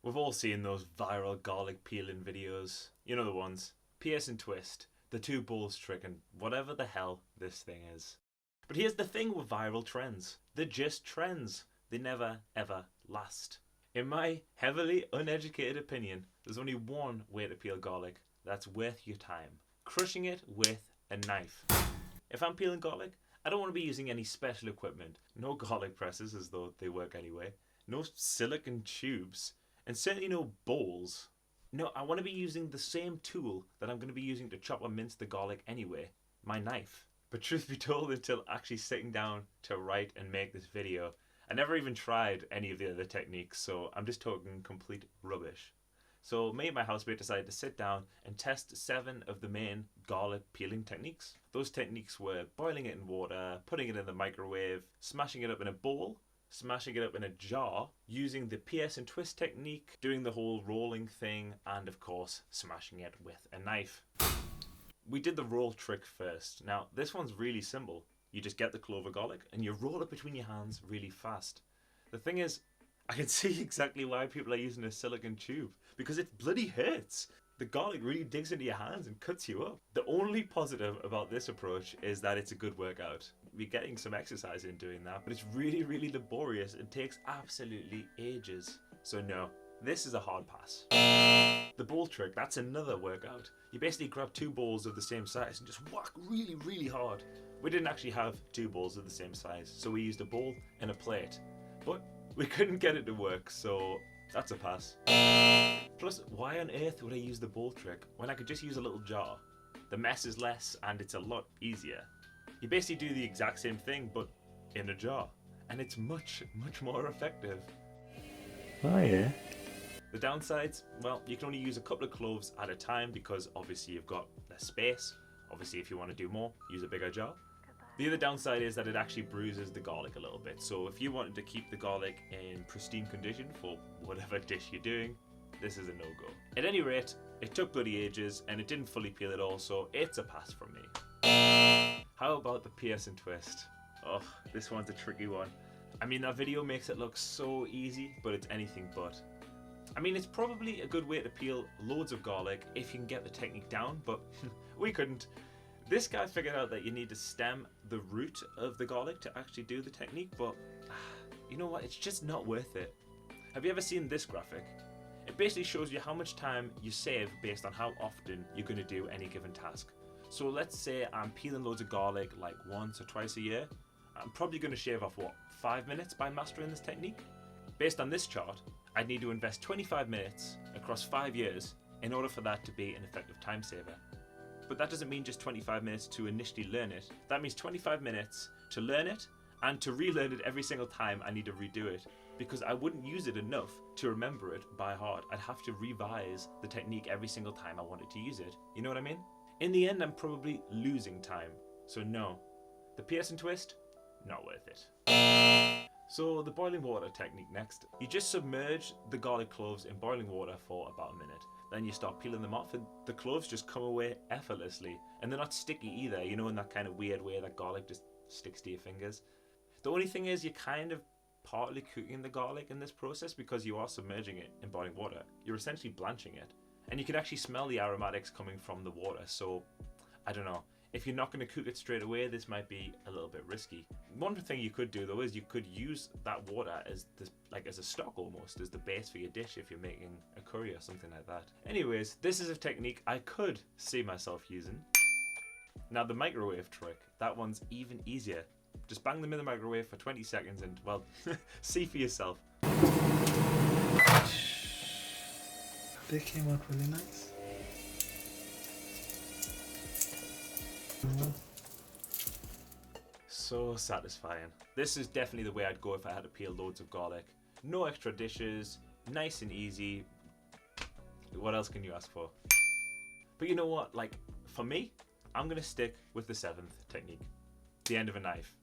We've all seen those viral garlic peeling videos. You know the ones. Pierce and twist, the two bowls trick, and whatever the hell this thing is. But here's the thing with viral trends. They're just trends. They never ever last. In my heavily uneducated opinion, there's only one way to peel garlic that's worth your time. Crushing it with a knife. If I'm peeling garlic, I don't want to be using any special equipment. No garlic presses, as though they work anyway. No silicone tubes. And certainly no bowls. No, I want to be using the same tool that I'm going to be using to chop or mince the garlic anyway. My knife. But truth be told, until actually sitting down to write and make this video, I never even tried any of the other techniques, so I'm just talking complete rubbish. So me and my housemate decided to sit down and test 7 of the main garlic peeling techniques. Those techniques were boiling it in water, putting it in the microwave, smashing it up in a bowl, smashing it up in a jar, using the pierce and twist technique, doing the whole rolling thing, and of course smashing it with a knife. We did the roll trick first. Now this one's really simple. You just get the clove of garlic and you roll it between your hands really fast. The thing is, I can see exactly why people are using a silicone tube, because it bloody hurts. The garlic really digs into your hands and cuts you up. The only positive about this approach is that it's a good workout. We're getting some exercise in doing that, but it's really, really laborious and takes absolutely ages. So no, this is a hard pass. The bowl trick, that's another workout. You basically grab 2 bowls of the same size and just whack really, really hard. We didn't actually have 2 bowls of the same size, so we used a bowl and a plate. But we couldn't get it to work, so that's a pass. Plus, why on earth would I use the bowl trick when I could just use a little jar? The mess is less and it's a lot easier. You basically do the exact same thing, but in a jar. And it's much, much more effective. Oh yeah. The downsides, well, you can only use a couple of cloves at a time because obviously you've got less space. Obviously, if you want to do more, use a bigger jar. The other downside is that it actually bruises the garlic a little bit. So if you wanted to keep the garlic in pristine condition for whatever dish you're doing, this is a no-go. At any rate, it took bloody ages and it didn't fully peel at all, so it's a pass from me. How about the pierce and twist? Oh, this one's a tricky one. I mean, that video makes it look so easy, but it's anything but. I mean, it's probably a good way to peel loads of garlic if you can get the technique down, but we couldn't. This guy figured out that you need to stem the root of the garlic to actually do the technique, but you know what? It's just not worth it. Have you ever seen this graphic? It basically shows you how much time you save based on how often you're going to do any given task. So let's say I'm peeling loads of garlic like once or twice a year. I'm probably going to shave off, what, 5 minutes by mastering this technique? Based on this chart, I'd need to invest 25 minutes across 5 years in order for that to be an effective time saver. But that doesn't mean just 25 minutes to initially learn it. That means 25 minutes to learn it and to relearn it every single time I need to redo it, because I wouldn't use it enough to remember it by heart. I'd have to revise the technique every single time I wanted to use it. You know what I mean? In the end, I'm probably losing time. So no. The pierce and twist? Not worth it. So the boiling water technique next. You just submerge the garlic cloves in boiling water for about a minute. Then you start peeling them off and the cloves just come away effortlessly. And they're not sticky either, you know, in that kind of weird way that garlic just sticks to your fingers. The only thing is you're kind of partly cooking the garlic in this process because you are submerging it in boiling water. You're essentially blanching it. And you can actually smell the aromatics coming from the water, so I don't know. If you're not going to cook it straight away, this might be a little bit risky. One thing you could do though is you could use that water as as a stock almost, as the base for your dish if you're making a curry or something like that. Anyways, this is a technique I could see myself using. Now the microwave trick, that one's even easier. Just bang them in the microwave for 20 seconds and, well, see for yourself. They came out really nice. So satisfying. This is definitely the way I'd go if I had to peel loads of garlic. No extra dishes, nice and easy. What else can you ask for? But you know what, like, for me, I'm gonna stick with the 7th technique. The end of a knife.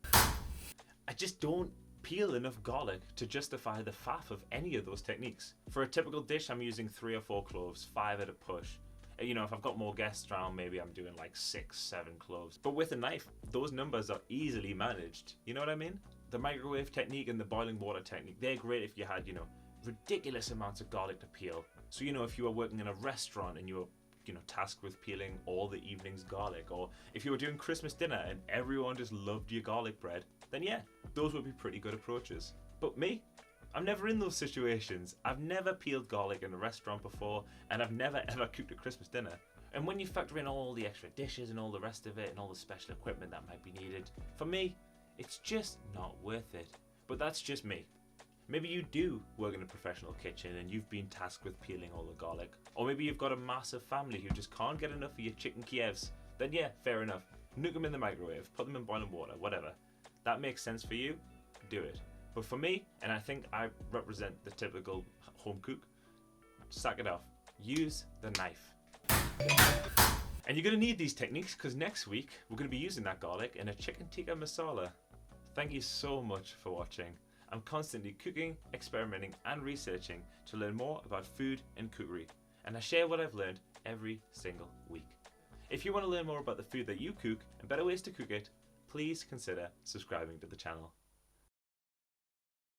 I just don't peel enough garlic to justify the faff of any of those techniques. For a typical dish, I'm using 3 or 4 cloves, 5 at a push. You know, if I've got more guests around, maybe I'm doing like 6, 7 cloves. But with a knife, those numbers are easily managed. You know what I mean? The microwave technique and the boiling water technique, they're great if you had, you know, ridiculous amounts of garlic to peel. So if you are working in a restaurant and you're tasked with peeling all the evening's garlic, or if you were doing Christmas dinner and everyone just loved your garlic bread, then yeah, those would be pretty good approaches. But me, I'm never in those situations. I've never peeled garlic in a restaurant before, and I've never ever cooked a Christmas dinner. And when you factor in all the extra dishes and all the rest of it and all the special equipment that might be needed, for me, it's just not worth it. But that's just me. Maybe you do work in a professional kitchen and you've been tasked with peeling all the garlic. Or maybe you've got a massive family who just can't get enough of your chicken Kievs. Then yeah, fair enough. Nuke them in the microwave, put them in boiling water, whatever. That makes sense for you, do it. But for me, and I think I represent the typical home cook, sack it off. Use the knife. And you're going to need these techniques because next week we're going to be using that garlic in a chicken tikka masala. Thank you so much for watching. I'm constantly cooking, experimenting and researching to learn more about food and cookery, and I share what I've learned every single week. If you want to learn more about the food that you cook and better ways to cook it, please consider subscribing to the channel.